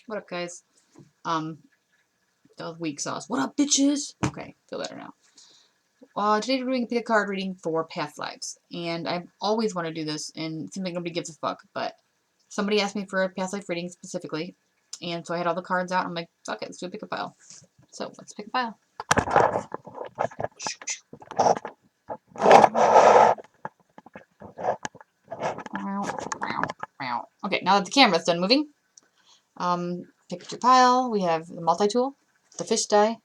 What up, guys? That was weak sauce. What up, bitches? Okay, feel better now. Today we're doing a pick a card reading for past lives, and I always want to do this, and it seems like nobody gives a fuck, but somebody asked me for a past life reading specifically, and so I had all the cards out, and I'm like, fuck it, let's do a pick a pile. So, let's pick a pile. Okay, now that the camera's done moving, pick your pile. We have the multi-tool, the fish die,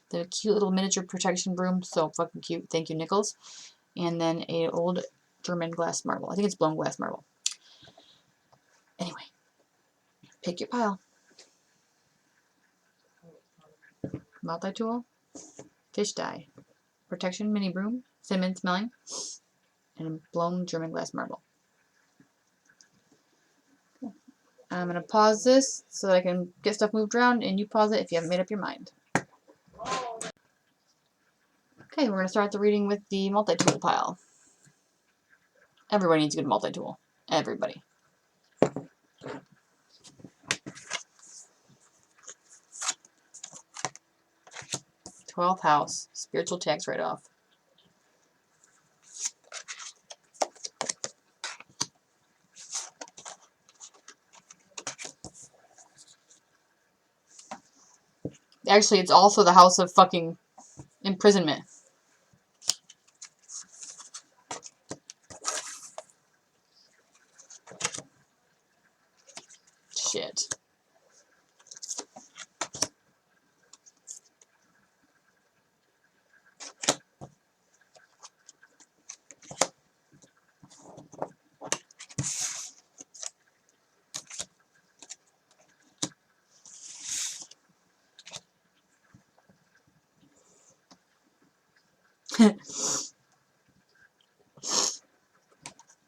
the cute little miniature protection broom, so fucking cute, thank you, Nichols, and then a old German glass marble. I think it's blown glass marble. Anyway, pick your pile. Multi-tool, fish die, protection mini broom, cinnamon smelling, and blown German glass marble. I'm going to pause this so that I can get stuff moved around, and you pause it if you haven't made up your mind. Okay, we're going to start the reading with the multi-tool pile. Everybody needs a good multi-tool. Everybody. Twelfth house, spiritual tax write-off. Actually, it's also the house of fucking imprisonment. Shit.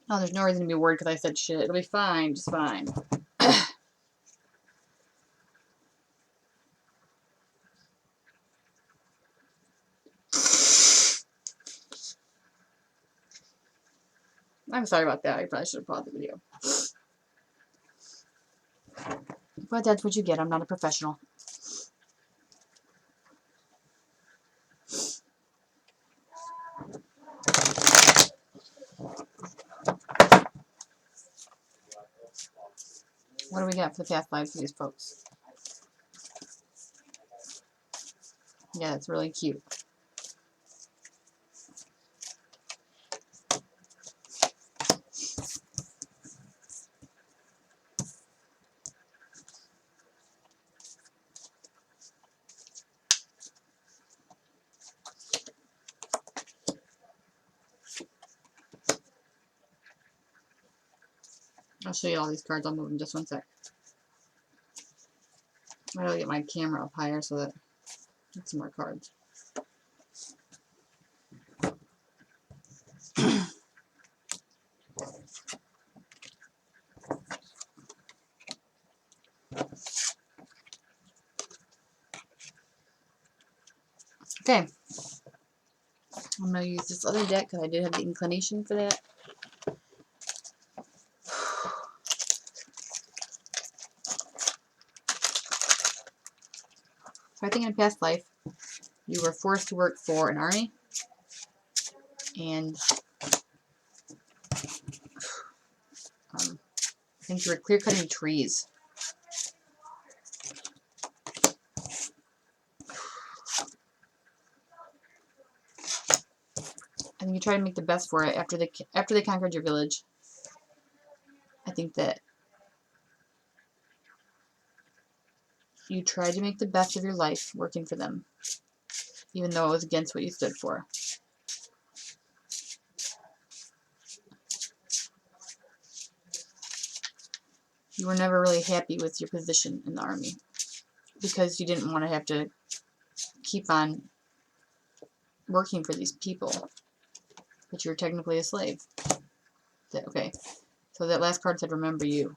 Oh, there's no reason to be worried because I said shit. It'll be fine, just fine. I'm sorry about that. I probably should have paused the video. But that's what you get. I'm not a professional. What do we got for the past lives for these folks? Yeah, that's really cute. I'll show you all these cards. I'll move in just one sec. I gotta get my camera up higher so that I get some more cards. Okay. I'm gonna use this other deck because I did have the inclination for that. So I think in a past life, you were forced to work for an army, and I think you were clear cutting trees. And you try to make the best for it after they conquered your village. I think that you tried to make the best of your life working for them, even though it was against what you stood for. You were never really happy with your position in the army because you didn't want to have to keep on working for these people, but you were technically a slave. Okay, so that last card said remember you.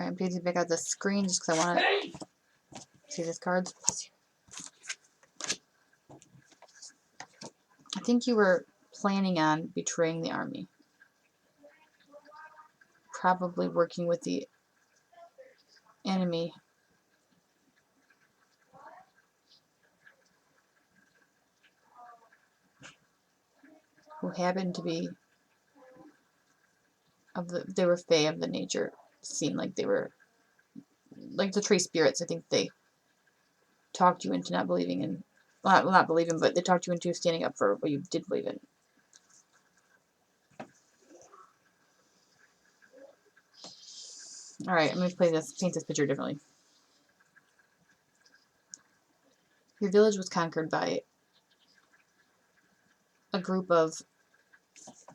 Alright, I'm painting back out the screen just because I want to see these cards. I think you were planning on betraying the army. Probably working with the enemy. Who happened to be they were fae of the nature. Seemed like they were like the tree spirits. I think they talked you into not believing in, well, not believing, but they talked you into standing up for what you did believe in. Alright, I'm going to paint this picture differently. Your village was conquered by a group of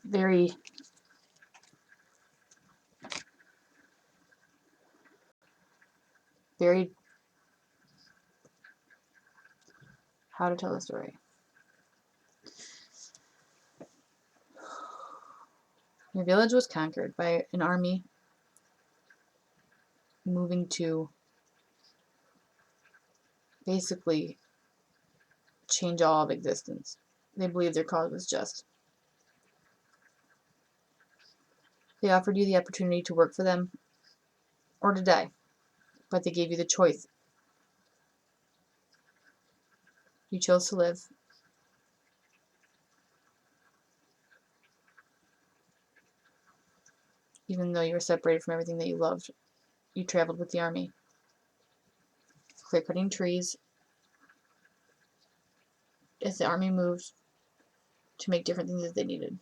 very how to tell the story. Your village was conquered by an army moving to basically change all of existence. They believed their cause was just. They offered you the opportunity to work for them or to die, but they gave you the choice. You chose to live. Even though you were separated from everything that you loved, you traveled with the army, clear cutting trees as the army moved to make different things that they needed.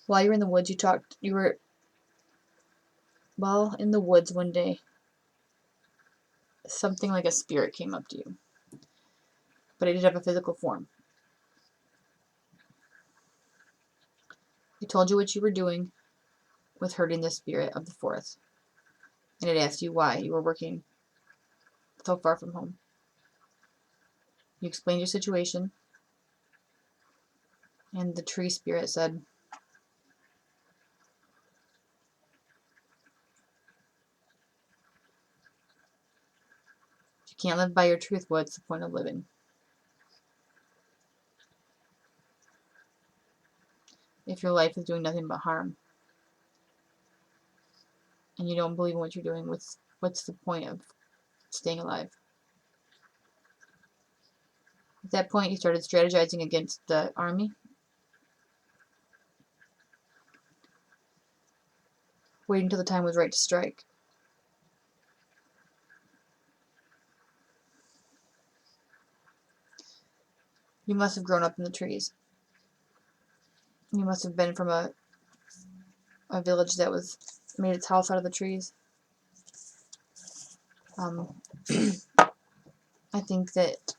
While you were in the woods, in the woods one day, something like a spirit came up to you, but it did have a physical form. It told you what you were doing with hurting the spirit of the forest, and it asked you why you were working so far from home. You explained your situation, and the tree spirit said, if you can't live by your truth, what's the point of living? If your life is doing nothing but harm, and you don't believe in what you're doing, what's the point of staying alive? At that point, you started strategizing against the army, waiting until the time was right to strike. You must have grown up in the trees. You must have been from a village that made its house out of the trees. I think that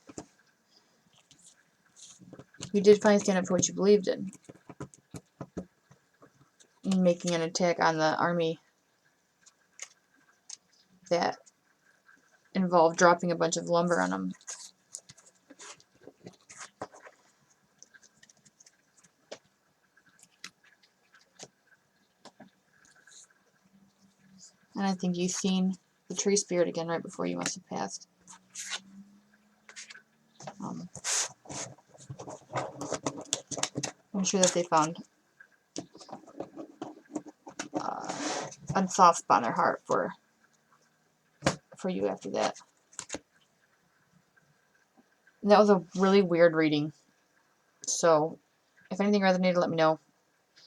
you did finally stand up for what you believed in making an attack on the army that involved dropping a bunch of lumber on them. And I think you've seen the tree spirit again right before you must have passed. I'm sure that they found a soft spot in their heart for you after that. And that was a really weird reading. So, if anything resonated, let me know.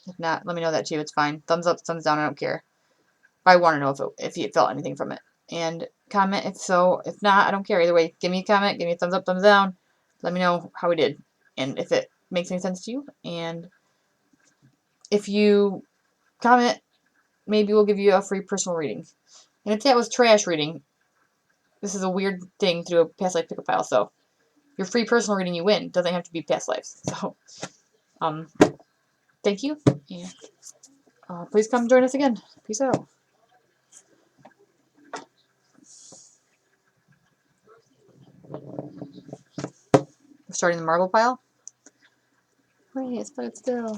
If not, let me know that too. It's fine. Thumbs up, thumbs down, I don't care. But I want to know if you felt anything from it. And comment if so. If not, I don't care. Either way, give me a comment, give me a thumbs up, thumbs down. Let me know how we did. And if it makes any sense to you. And if you comment, maybe we'll give you a free personal reading. And if that was trash reading, this is a weird thing through a past life pick-up file. So, your free personal reading you win. Doesn't have to be past lives. So, thank you. And please come join us again. Peace out. We're starting the marble pile. Wait, it's still.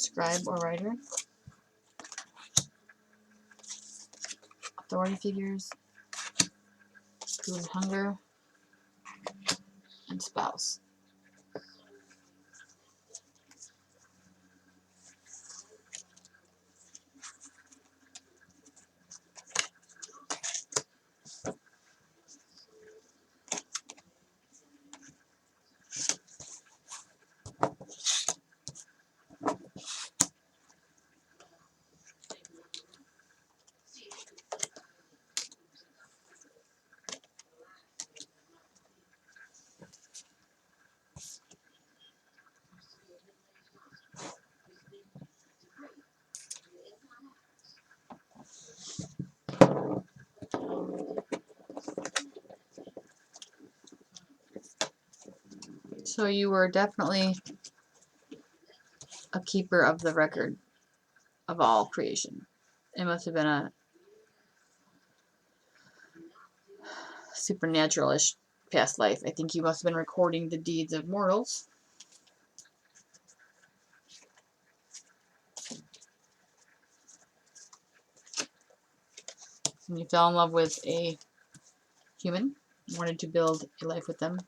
Scribe or writer. Authority figures. Food and hunger. And spouse. So you were definitely a keeper of the record of all creation. It must have been a supernatural-ish past life. I think you must have been recording the deeds of mortals. And you fell in love with a human, wanted to build a life with them.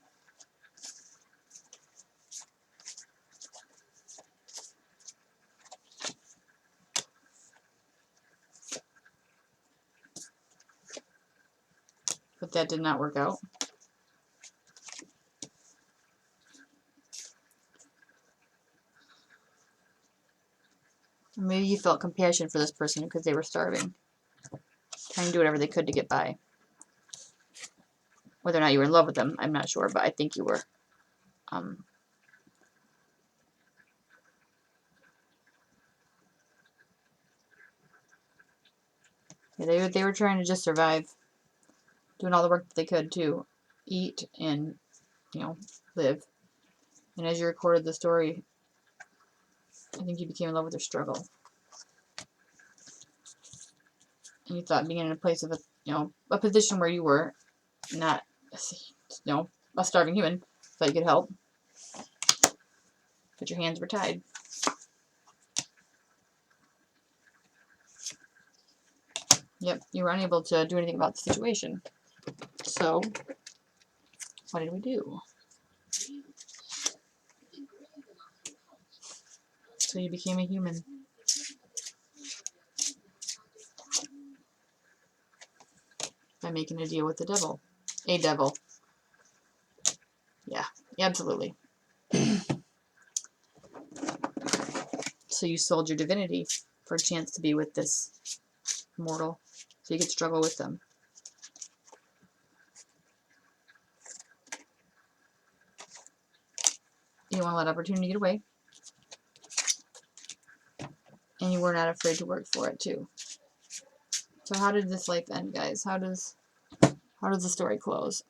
But that did not work out. Maybe you felt compassion for this person because they were starving, trying to do whatever they could to get by. Whether or not you were in love with them, I'm not sure, but I think you were. Yeah, they were trying to just survive, doing all the work that they could to eat and, live. And as you recorded the story, I think you became in love with their struggle. And you thought being in a place of a position where you were not, a starving human, thought you could help, but your hands were tied. Yep, you were unable to do anything about the situation. So, what did we do? So you became a human. By making a deal with the devil. A devil. Yeah, absolutely. So you sold your divinity for a chance to be with this mortal, so you could struggle with them. You didn't want to let opportunity get away. And you were not afraid to work for it, too. So how did this life end, guys? How does the story close?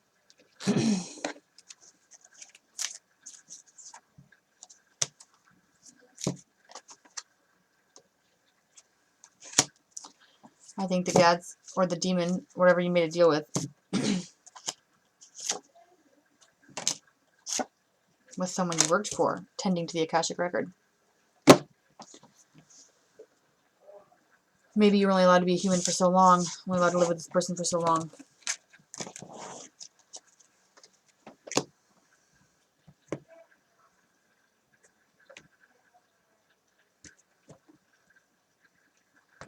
I think the gods, or the demon, whatever you made a deal with, was someone you worked for, tending to the Akashic record. Maybe you were only allowed to be a human for so long, only allowed to live with this person for so long.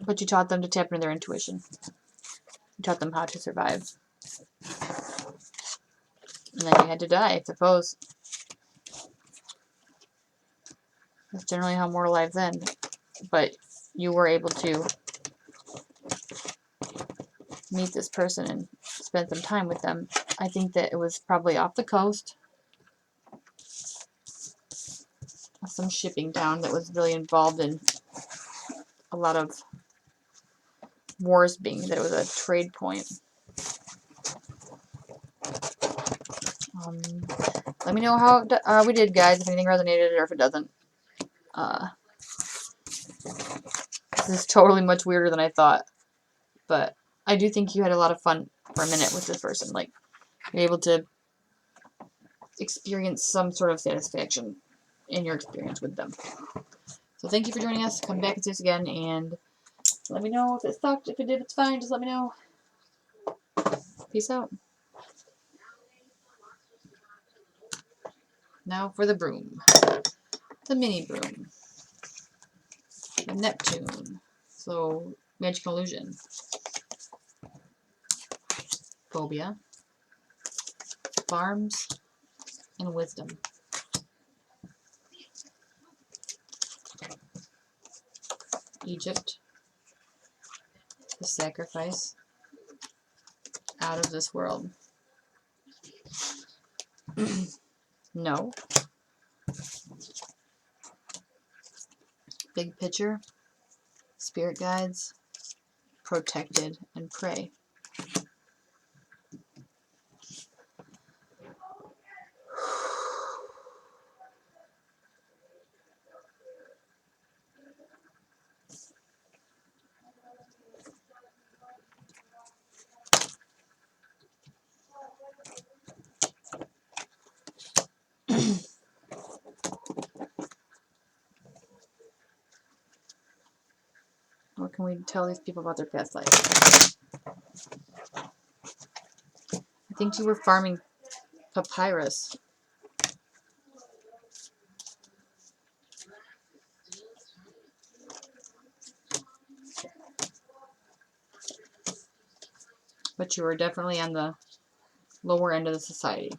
But you taught them to tap into their intuition. You taught them how to survive. And then you had to die, I suppose. That's generally how mortal lives end. But you were able to meet this person and spend some time with them. I think that it was probably off the coast. Some shipping town that was really involved in a lot of wars, being that it was a trade point. Let me know how we did, guys, if anything resonated or if it doesn't. This is totally much weirder than I thought. But I do think you had a lot of fun for a minute with this person. Like, you're able to experience some sort of satisfaction in your experience with them. So So thank you for joining us. Come back and see us again, and let me know if it sucked. If it did, it's fine. Just let me know. Peace out. Now for the broom. The mini broom. The Neptune. So, magic illusion. Phobia. Farms. And wisdom. Egypt. The sacrifice. Out of this world. No. Big picture. Spirit guides. Protected and pray. What can we tell these people about their past life? I think you were farming papyrus. But you were definitely on the lower end of the society.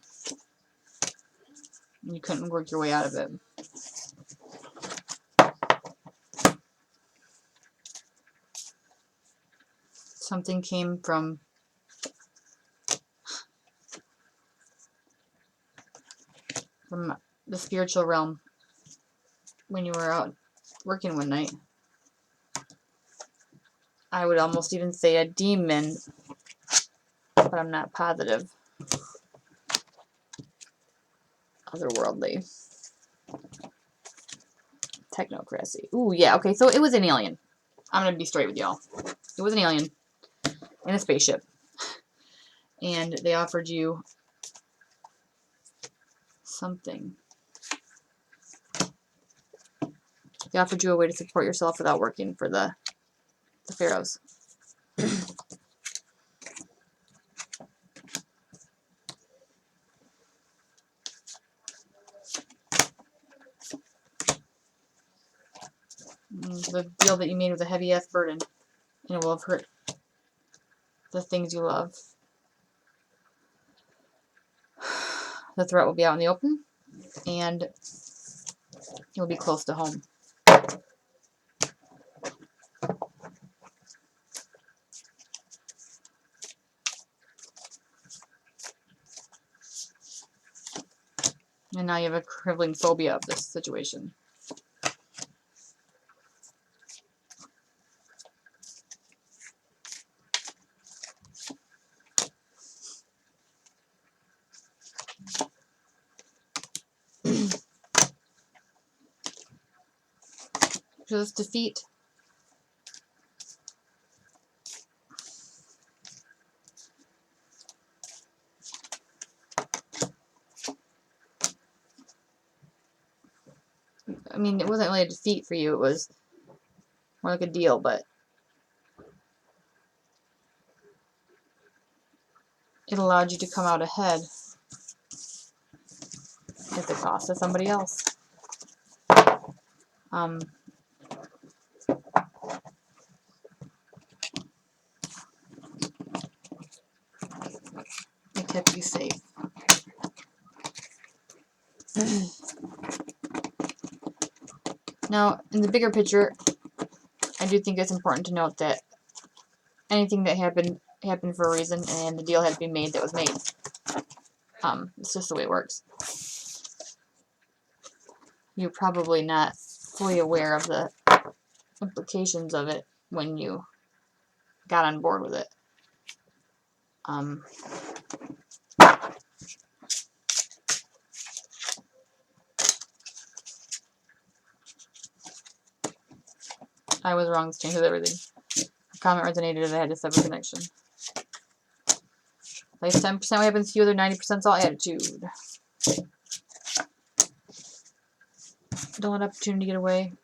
You couldn't work your way out of it. Something came from the spiritual realm when you were out working one night. I would almost even say a demon, but I'm not positive. Otherworldly. Technocracy. Ooh, yeah, okay, so it was an alien. I'm gonna be straight with y'all. It was an alien in a spaceship. And they offered you something. They offered you a way to support yourself without working for the pharaohs. The deal that you made with a heavy-ass burden. And it will have hurt the things you love. The threat will be out in the open. And you'll be close to home. And now you have a crippling phobia of this situation. So this defeat. I mean, it wasn't really a defeat for you. It was more like a deal, but it allowed you to come out ahead at the cost of somebody else. It kept you safe. Now, in the bigger picture, I do think it's important to note that anything that happened for a reason, and the deal had to be made that was made. It's just the way it works. You're probably not fully aware of the implications of it when you got on board with it. I was wrong. This changes everything. The comment resonated and I had to sever connection. Like 10% what happens to you, other 90% is all attitude. Don't let opportunity get away.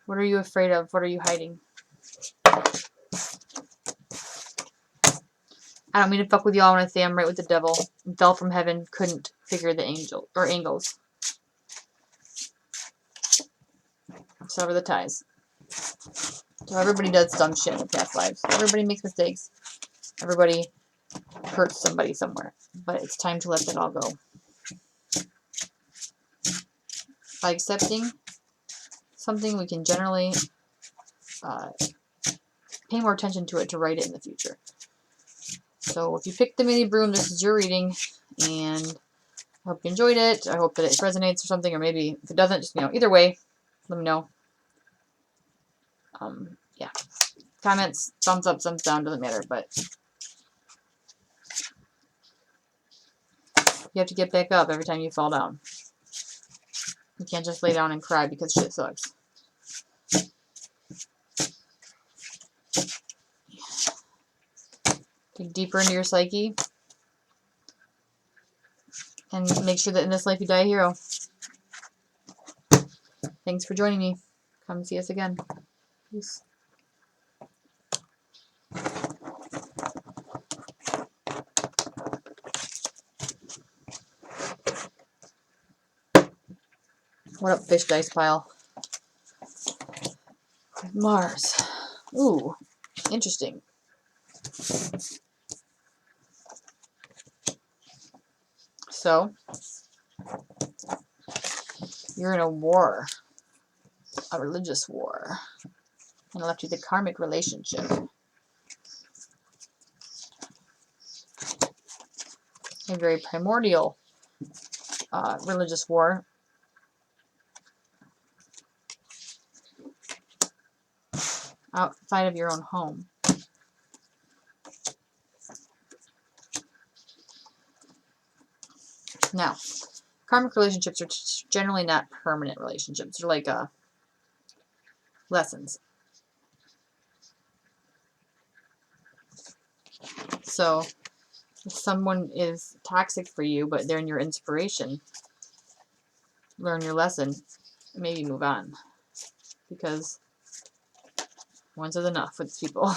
What are you afraid of? What are you hiding? I don't mean to fuck with y'all when I say I'm right with the devil. Fell from heaven, couldn't figure the angel or angles. Sever the ties. So everybody does dumb shit in the past lives. Everybody makes mistakes. Everybody hurts somebody somewhere. But it's time to let that all go. By accepting something, we can generally pay more attention to it to write it in the future. So if you picked the mini broom, this is your reading, and I hope you enjoyed it. I hope that it resonates or something, or maybe if it doesn't, just, either way, let me know. Yeah. Comments, thumbs up, thumbs down, doesn't matter, but you have to get back up every time you fall down. You can't just lay down and cry because shit sucks. Dig deeper into your psyche. And make sure that in this life you die a hero. Thanks for joining me. Come see us again. Peace. What up, fish dice pile? Mars. Ooh, interesting. So, you're in a war. A religious war. And I left you the karmic relationship. A very primordial religious war. Outside of your own home. Now, karmic relationships are generally not permanent relationships. They're like lessons. So, if someone is toxic for you, but they're in your inspiration, learn your lesson, maybe move on. Because once is enough with people.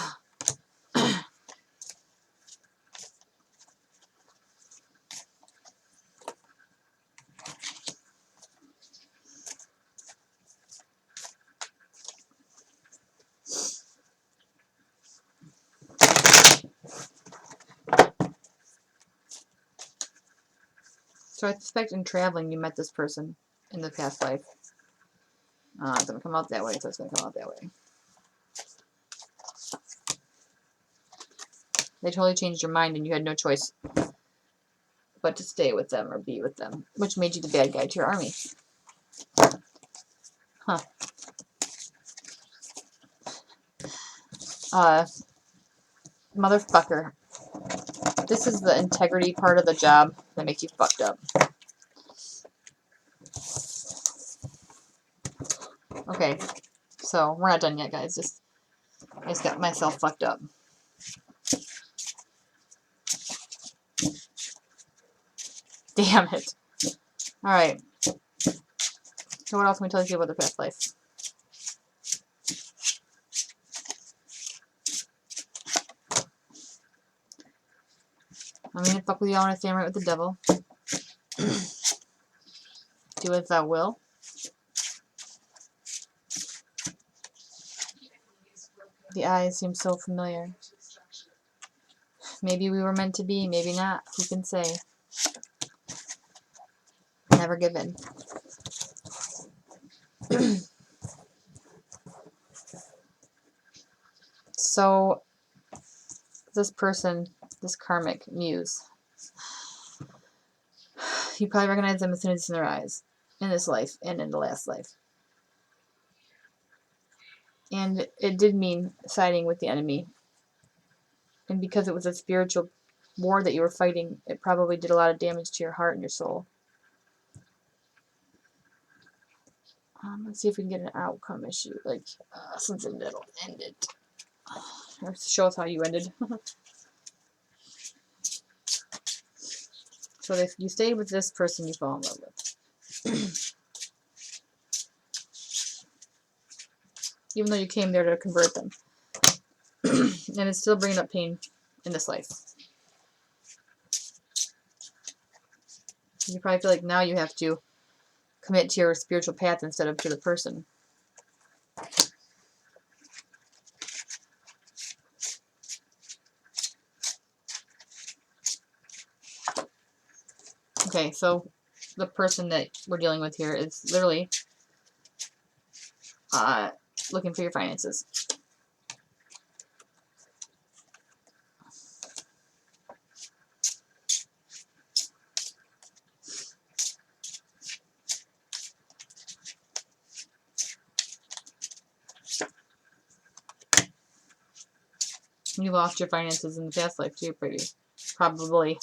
So I suspect in traveling you met this person in the past life. It's going to come out that way, so it's going to come out that way. They totally changed your mind and you had no choice but to stay with them or be with them, which made you the bad guy to your army. Huh. Motherfucker. This is the integrity part of the job that makes you fucked up. Okay, so we're not done yet, guys. I just got myself fucked up. Damn it. Alright. So what else can we tell you about the past life? I mean, to fuck with y'all when I say I'm right with the devil. Do as thou will. The eyes seem so familiar. Maybe we were meant to be, maybe not. Who can say? Never give in. So, this person, this karmic muse, you probably recognize them as soon as it's in their eyes. In this life and in the last life. And it did mean siding with the enemy. And because it was a spiritual war that you were fighting, it probably did a lot of damage to your heart and your soul. Let's see if we can get an outcome issue, like something that'll end it. Or show us how you ended. So you stay with this person you fall in love with. Even though you came there to convert them. And it's still bringing up pain in this life. You probably feel like now you have to commit to your spiritual path instead of to the person. Okay, so the person that we're dealing with here is literally looking for your finances. You lost your finances in the past life too, probably.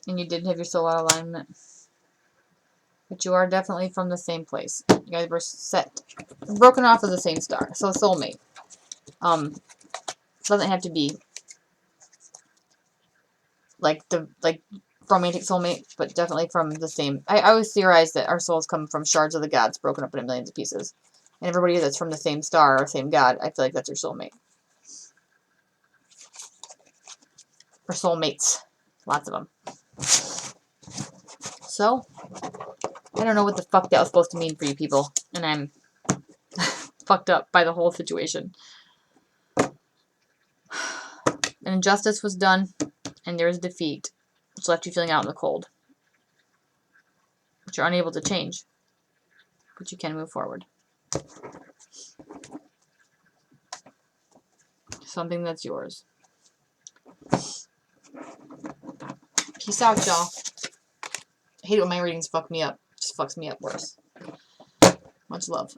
And you did have your soul out of alignment. But you are definitely from the same place. You guys were broken off of the same star. So soulmate. Doesn't have to be like romantic soulmate, but definitely from the same. I always theorize that our souls come from shards of the gods broken up into millions of pieces. And everybody that's from the same star or same god, I feel like that's your soulmate. Or soulmates. Lots of them. So, I don't know what the fuck that was supposed to mean for you people. And I'm fucked up by the whole situation. An injustice was done, and there is defeat, which left you feeling out in the cold. Which you're unable to change. But you can move forward. Something that's yours. Peace out, y'all. I hate it when my readings fuck me up. It just fucks me up worse. Much love.